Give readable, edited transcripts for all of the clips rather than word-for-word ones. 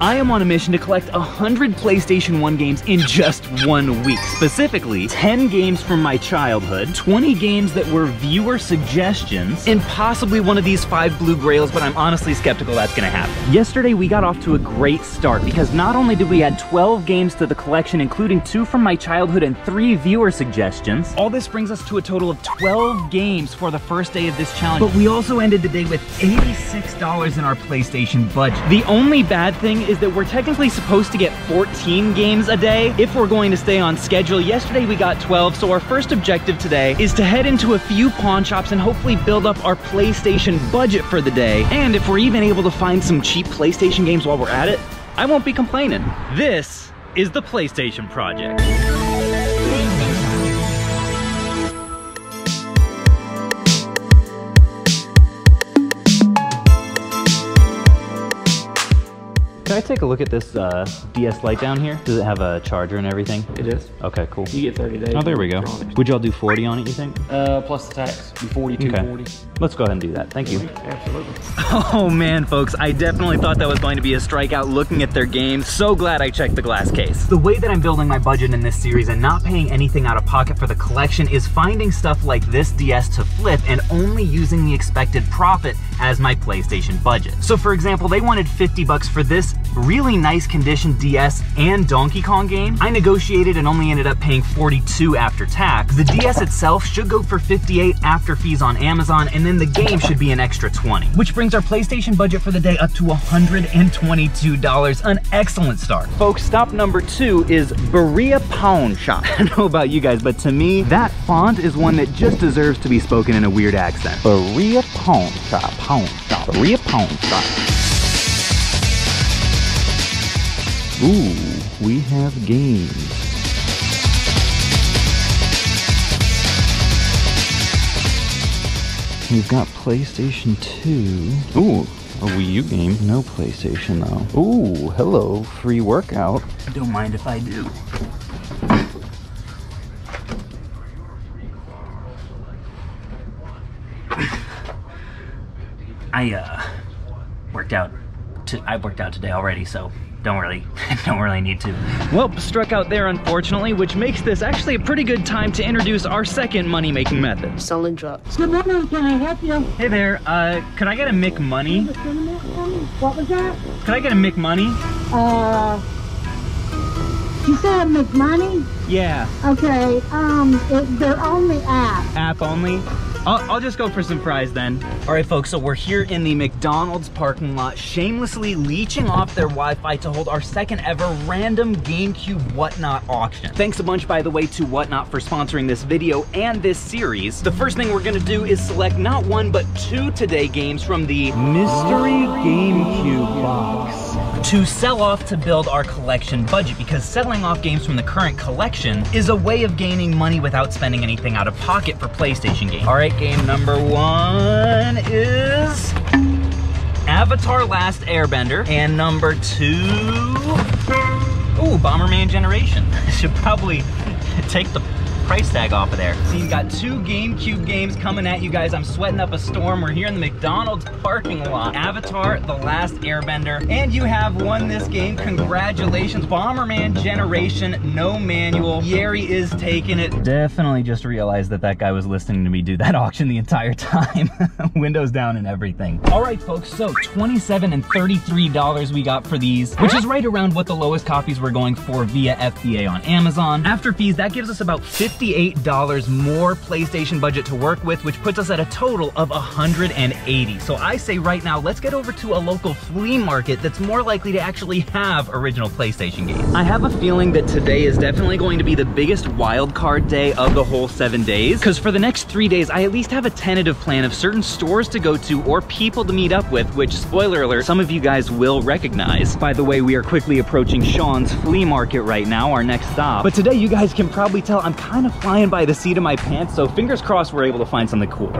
I am on a mission to collect 100 PlayStation 1 games in just 1 week. Specifically, 10 games from my childhood, 20 games that were viewer suggestions, and possibly one of these 5 blue grails, but I'm honestly skeptical that's gonna happen. Yesterday, we got off to a great start because not only did we add 12 games to the collection, including 2 from my childhood and 3 viewer suggestions, all this brings us to a total of 12 games for the first day of this challenge. But we also ended the day with $86 in our PlayStation budget. The only bad thing is that we're technically supposed to get 14 games a day if we're going to stay on schedule. Yesterday we got 12, so our first objective today is to head into a few pawn shops and hopefully build up our PlayStation budget for the day. And if we're even able to find some cheap PlayStation games while we're at it, I won't be complaining. This is the PlayStation Project. Can I take a look at this DS Lite down here? Does it have a charger and everything? It is. Okay, cool. You get 30 days. Oh, there we go. Would y'all do 40 on it, you think? Plus the tax, be 42, okay. 40. Let's go ahead and do that. Thank you. Absolutely. Oh man, folks, I definitely thought that was going to be a strikeout looking at their games. So glad I checked the glass case. The way that I'm building my budget in this series and not paying anything out of pocket for the collection is finding stuff like this DS to flip and only using the expected profit as my PlayStation budget. So for example, they wanted 50 bucks for this really nice condition DS and Donkey Kong game. I negotiated and only ended up paying 42 after tax. The DS itself should go for 58 after fees on Amazon, and then the game should be an extra 20. Which brings our PlayStation budget for the day up to $122, an excellent start. Folks, stop number 2 is Berea Pawn Shop. I don't know about you guys, but to me, that font is one that just deserves to be spoken in a weird accent. Berea Pawn Shop, Pawn Shop, Berea Pawn Shop. Ooh, we have games. We've got PlayStation 2. Ooh, a Wii U game. No PlayStation though. Ooh, hello, free workout. Don't mind if I do. I worked out today already, so don't really need to. Well, struck out there unfortunately, which makes this actually a pretty good time to introduce our second money-making method. Selling drugs. Good morning, can I help you? Hey there, could I get a McMoney? What was that? Could I get a McMoney? You said McMoney? Yeah. Okay, they're on the app. App only? I'll just go for some fries then. All right, folks, so we're here in the McDonald's parking lot, shamelessly leeching off their Wi-Fi to hold our second ever random GameCube Whatnot auction. Thanks a bunch, by the way, to Whatnot for sponsoring this video and this series. The first thing we're gonna do is select not 1, but 2 today games from the Mystery GameCube box to sell off to build our collection budget, because selling off games from the current collection is a way of gaining money without spending anything out of pocket for PlayStation games. All right, game number 1 is Avatar Last Airbender, and number 2, ooh, Bomberman Generation. Should probably take the price tag off of there. So you've got 2 GameCube games coming at you guys. I'm sweating up a storm. We're here in the McDonald's parking lot. Avatar The Last Airbender, and you have won this game. Congratulations. Bomberman Generation, no manual. Yeri is taking it. Definitely just realized that that guy was listening to me do that auction the entire time. Windows down and everything. All right, folks, so $27 and $33 we got for these, which is right around what the lowest copies were going for via FBA on Amazon. After fees, that gives us about $58 more PlayStation budget to work with, which puts us at a total of $180. So I say right now, let's get over to a local flea market that's more likely to actually have original PlayStation games. I have a feeling that today is definitely going to be the biggest wild card day of the whole 7 days, because for the next 3 days, I at least have a tentative plan of certain stores to go to or people to meet up with, which, spoiler alert, some of you guys will recognize. By the way, we are quickly approaching Sean's flea market right now, our next stop. But today, you guys can probably tell I'm kind of flying by the seat of my pants, so fingers crossed we're able to find something cool.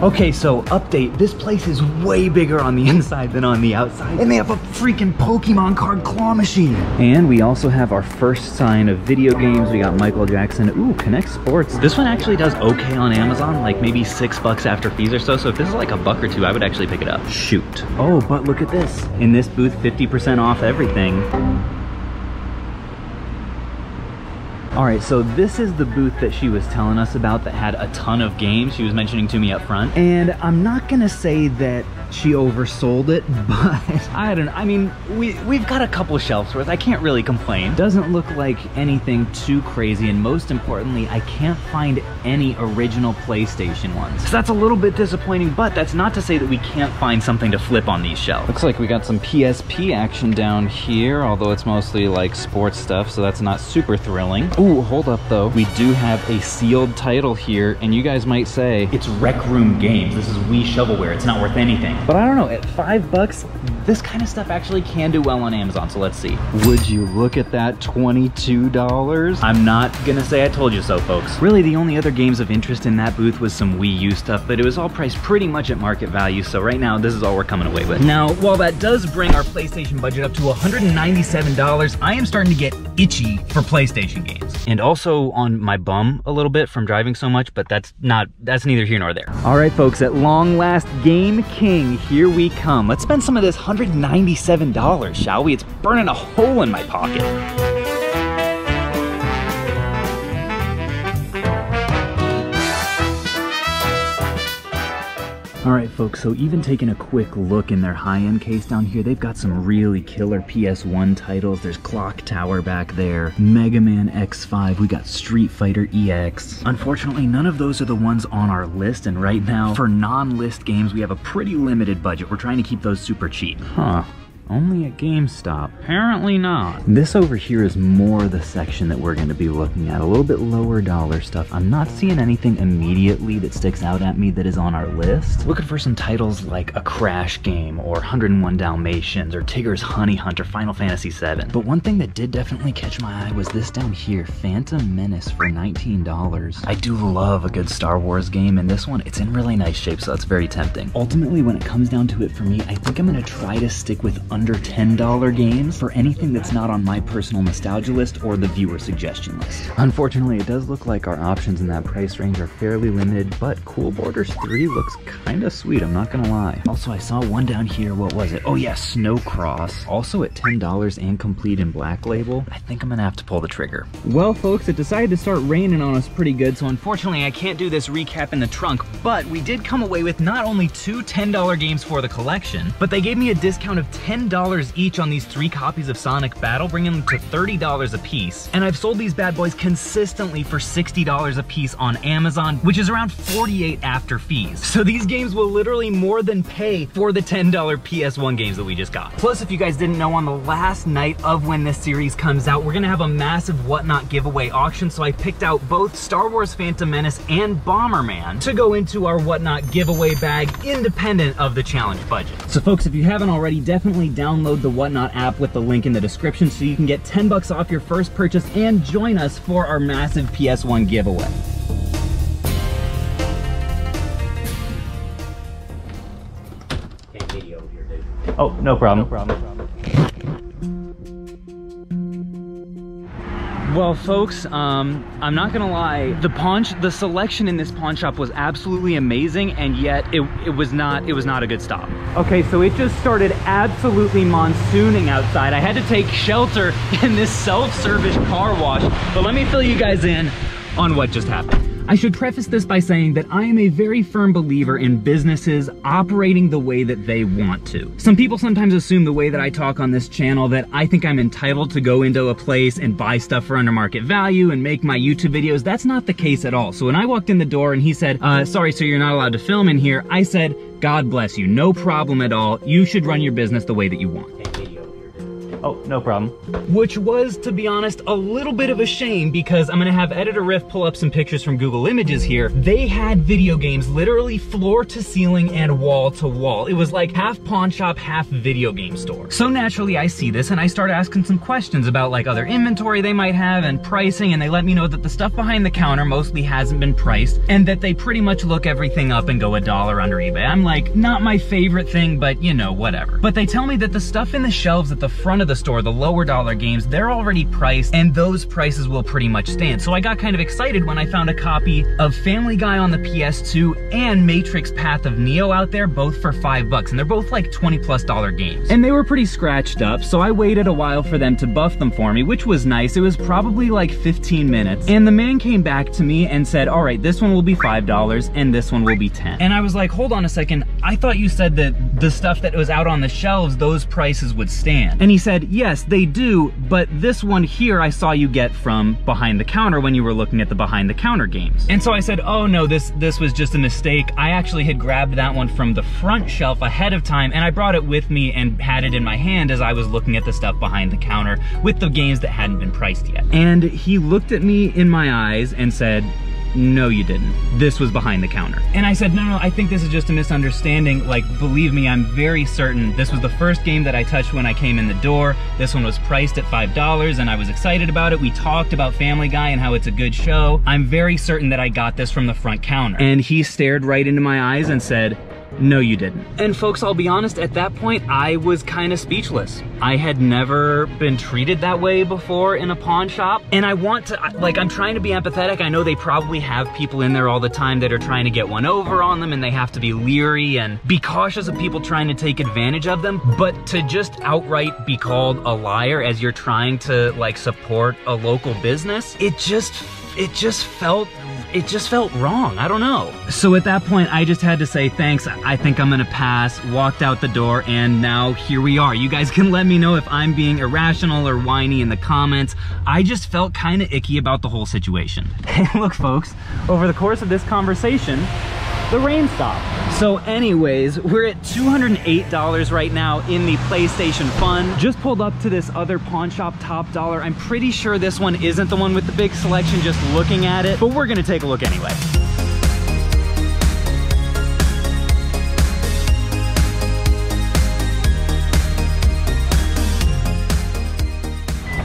Okay, so update. This place is way bigger on the inside than on the outside. And they have a freaking Pokemon card claw machine. And we also have our first sign of video games. We got Michael Jackson. Ooh, Connect Sports. This one actually does okay on Amazon, like maybe $6 after fees or so. So if this is like $1 or $2, I would actually pick it up. Shoot. Oh, but look at this. In this booth, 50% off everything. All right, so this is the booth that she was telling us about that had a ton of games. She was mentioning to me up front. And I'm not gonna say that she oversold it, but I mean, we've got a couple shelves worth. I can't really complain. Doesn't look like anything too crazy, and most importantly, I can't find any original PlayStation ones. So that's a little bit disappointing, but that's not to say that we can't find something to flip on these shelves. Looks like we got some PSP action down here, although it's mostly like sports stuff, so that's not super thrilling. Ooh, hold up though. We do have a sealed title here, and you guys might say, it's Rec Room Games. This is Wii shovelware. It's not worth anything. But I don't know, at $5, this kind of stuff actually can do well on Amazon, so let's see. Would you look at that, $22? I'm not gonna say I told you so, folks. Really, the only other games of interest in that booth was some Wii U stuff, but it was all priced pretty much at market value, so right now, this is all we're coming away with. Now, while that does bring our PlayStation budget up to $197, I am starting to get itchy for PlayStation games. And also on my bum a little bit from driving so much, but that's neither here nor there. All right, folks, at long last, Game King, here we come. Let's spend some of this $197, shall we? It's burning a hole in my pocket. All right, folks, so even taking a quick look in their high-end case down here, they've got some really killer PS1 titles. There's Clock Tower back there, Mega Man X5, we got Street Fighter EX. Unfortunately, none of those are the ones on our list, and right now, for non-list games, we have a pretty limited budget. We're trying to keep those super cheap. Huh. Only at GameStop. Apparently not. This over here is more the section that we're going to be looking at. A little bit lower dollar stuff. I'm not seeing anything immediately that sticks out at me that is on our list. Looking for some titles like a Crash game or 101 Dalmatians or Tigger's Honey Hunt or Final Fantasy VII. But one thing that did definitely catch my eye was this down here, Phantom Menace for $19. I do love a good Star Wars game, and this one, it's in really nice shape, so that's very tempting. Ultimately, when it comes down to it for me, I think I'm going to try to stick with under $10 games for anything that's not on my personal nostalgia list or the viewer suggestion list. Unfortunately, it does look like our options in that price range are fairly limited, but Cool Borders 3 looks kind of sweet, I'm not gonna lie. Also, I saw one down here, what was it? Oh yeah, Snowcross. Also at $10 and complete in Black Label. I think I'm gonna have to pull the trigger. Well, folks, it decided to start raining on us pretty good, so unfortunately I can't do this recap in the trunk, but we did come away with not only two $10 games for the collection, but they gave me a discount of $10 each on these 3 copies of Sonic Battle, bringing them to $30 a piece. And I've sold these bad boys consistently for $60 a piece on Amazon, which is around $48 after fees. So these games will literally more than pay for the $10 PS1 games that we just got. Plus, if you guys didn't know, on the last night of when this series comes out, we're gonna have a massive Whatnot giveaway auction, so I picked out both Star Wars Phantom Menace and Bomberman to go into our Whatnot giveaway bag, independent of the challenge budget. So folks, if you haven't already, definitely download the Whatnot app with the link in the description so you can get $10 off your first purchase and join us for our massive PS1 giveaway. Video over here, dude. Oh, no problem. No problem. Well, folks, I'm not gonna lie, the selection in this pawn shop was absolutely amazing, and yet it was not a good stop. Okay, so it just started absolutely monsooning outside. I had to take shelter in this self-service car wash, but let me fill you guys in on what just happened. I should preface this by saying that I am a very firm believer in businesses operating the way that they want to. Some people sometimes assume the way that I talk on this channel that I think I'm entitled to go into a place and buy stuff for under market value and make my YouTube videos. That's not the case at all. So when I walked in the door and he said, sorry sir, you're not allowed to film in here, I said, God bless you, no problem at all. You should run your business the way that you want. Oh, no problem. Which was, to be honest, a little bit of a shame because I'm gonna have Editor Riff pull up some pictures from Google Images here. They had video games literally floor to ceiling and wall to wall. It was like half pawn shop, half video game store. So naturally I see this and I start asking some questions about like other inventory they might have and pricing, and they let me know that the stuff behind the counter mostly hasn't been priced and that they pretty much look everything up and go $1 under eBay. I'm like, not my favorite thing, but you know, whatever. But they tell me that the stuff in the shelves at the front of the store, the lower dollar games, they're already priced and those prices will pretty much stand. So I got kind of excited when I found a copy of Family Guy on the PS2 and Matrix Path of Neo out there, both for $5, and they're both like $20+ games. And they were pretty scratched up, so I waited a while for them to buff them for me, which was nice. It was probably like 15 minutes. And the man came back to me and said, all right, this one will be $5 and this one will be $10. And I was like, hold on a second. I thought you said that the stuff that was out on the shelves, those prices would stand. And he said, yes, they do, but this one here I saw you get from behind the counter when you were looking at the behind the counter games. And so I said, oh no, this was just a mistake. I actually had grabbed that one from the front shelf ahead of time and I brought it with me and had it in my hand as I was looking at the stuff behind the counter with the games that hadn't been priced yet. And he looked at me in my eyes and said, no, you didn't. This was behind the counter. And I said, no, I think this is just a misunderstanding. Like, believe me, I'm very certain this was the first game that I touched when I came in the door. This one was priced at $5 and I was excited about it. We talked about Family Guy and how it's a good show. I'm very certain that I got this from the front counter. And he stared right into my eyes and said, no, you didn't. And folks, I'll be honest, at that point, I was kind of speechless. I had never been treated that way before in a pawn shop. And I want to, like, I'm trying to be empathetic. I know they probably have people in there all the time that are trying to get one over on them and they have to be leery and be cautious of people trying to take advantage of them. But to just outright be called a liar as you're trying to, like, support a local business, it just felt wrong. I don't know. So at that point, I just had to say, thanks, I think I'm gonna pass, walked out the door, and now here we are. You guys can let me know if I'm being irrational or whiny in the comments. I just felt kind of icky about the whole situation. And look, folks, over the course of this conversation, the rain stopped. So anyways, we're at $208 right now in the PlayStation Fund. Just pulled up to this other pawn shop, Top Dollar. I'm pretty sure this one isn't the one with the big selection just looking at it, but we're gonna take a look anyway.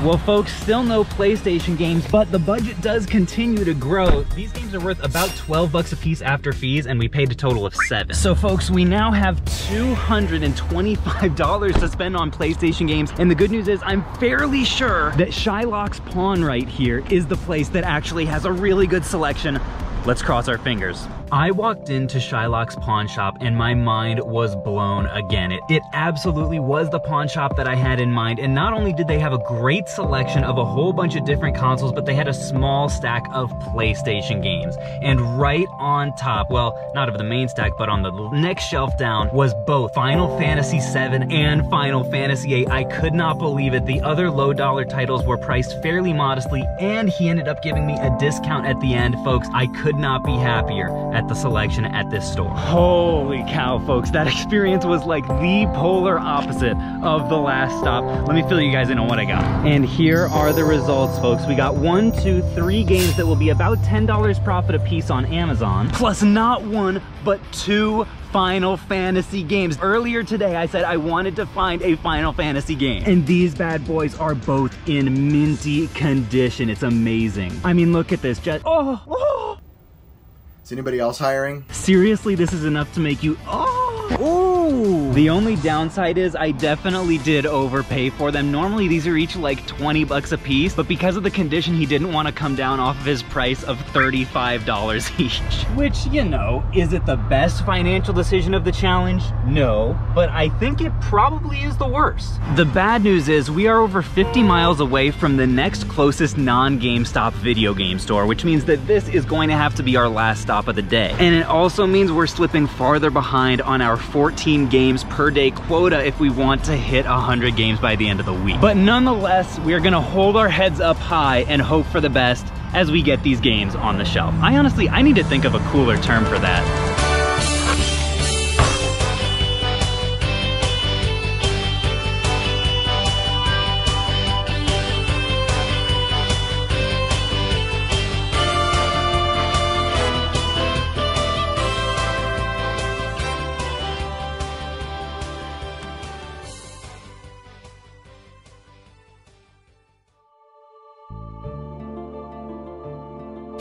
Well, folks, still no PlayStation games, but the budget does continue to grow. These games are worth about $12 a piece after fees, and we paid a total of $7. So folks, we now have $225 to spend on PlayStation games, and the good news is I'm fairly sure that Shylock's Pawn right here is the place that actually has a really good selection. Let's cross our fingers. I walked into Shylock's pawn shop and my mind was blown again. It absolutely was the pawn shop that I had in mind, and not only did they have a great selection of a whole bunch of different consoles, but they had a small stack of PlayStation games. And right on top, well, not of the main stack, but on the next shelf down was both Final Fantasy VII and Final Fantasy VIII. I could not believe it. The other low dollar titles were priced fairly modestly, and he ended up giving me a discount at the end. Folks, I could not be happier at the selection at this store. Holy cow, folks, that experience was like the polar opposite of the last stop. Let me fill you guys in on what I got. And here are the results, folks. We got 1, 2, 3 games that will be about $10 profit a piece on Amazon, plus not one, but 2 Final Fantasy games. Earlier today, I said I wanted to find a Final Fantasy game, and these bad boys are both in minty condition. It's amazing. I mean, look at this, just, oh. Is anybody else hiring? Seriously, this is enough to make you, ooh. The only downside is I definitely did overpay for them. Normally these are each like 20 bucks a piece, but because of the condition, he didn't want to come down off of his price of $35 each. Which, you know, is it the best financial decision of the challenge? No, but I think it probably is the worst. The bad news is we are over 50 miles away from the next closest non-GameStop video game store, which means that this is going to have to be our last stop of the day. And it also means we're slipping farther behind on our 14 games per day quota if we want to hit 100 games by the end of the week. But nonetheless, we're gonna hold our heads up high and hope for the best as we get these games on the shelf. I need to think of a cooler term for that.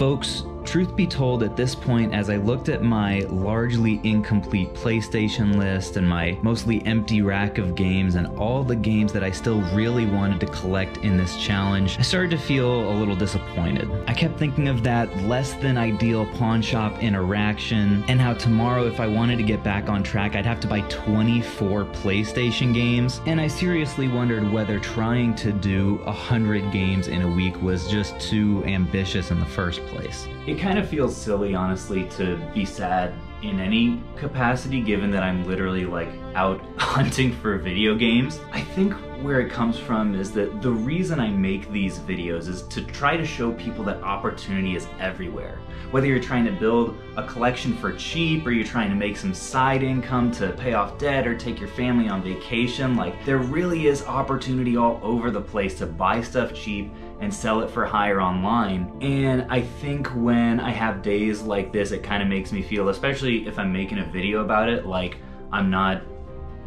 Folks, truth be told, at this point, as I looked at my largely incomplete PlayStation list and my mostly empty rack of games and all the games that I still really wanted to collect in this challenge, I started to feel a little disappointed. I kept thinking of that less than ideal pawn shop interaction and how tomorrow, if I wanted to get back on track, I'd have to buy 24 PlayStation games, and I seriously wondered whether trying to do 100 games in a week was just too ambitious in the first place. It kind of feels silly, honestly, to be sad in any capacity, given that I'm literally like out hunting for video games. I think where it comes from is that the reason I make these videos is to try to show people that opportunity is everywhere. Whether you're trying to build a collection for cheap, or you're trying to make some side income to pay off debt or take your family on vacation, like there really is opportunity all over the place to buy stuff cheap and sell it for higher online. And I think when I have days like this, it kind of makes me feel, especially if I'm making a video about it, like I'm not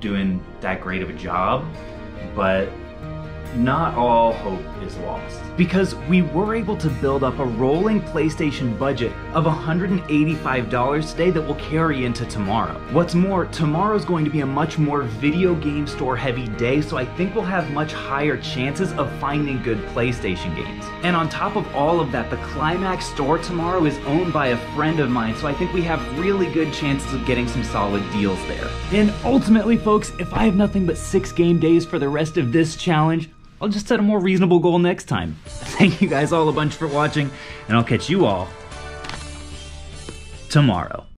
doing that great of a job. But not all hope is lost, because we were able to build up a rolling PlayStation budget of $185 today that will carry into tomorrow. What's more, tomorrow's going to be a much more video game store heavy day, so I think we'll have much higher chances of finding good PlayStation games. And on top of all of that, the Climax store tomorrow is owned by a friend of mine, so I think we have really good chances of getting some solid deals there. And ultimately, folks, if I have nothing but 6 game days for the rest of this challenge, I'll just set a more reasonable goal next time. Thank you guys all a bunch for watching, and I'll catch you all tomorrow.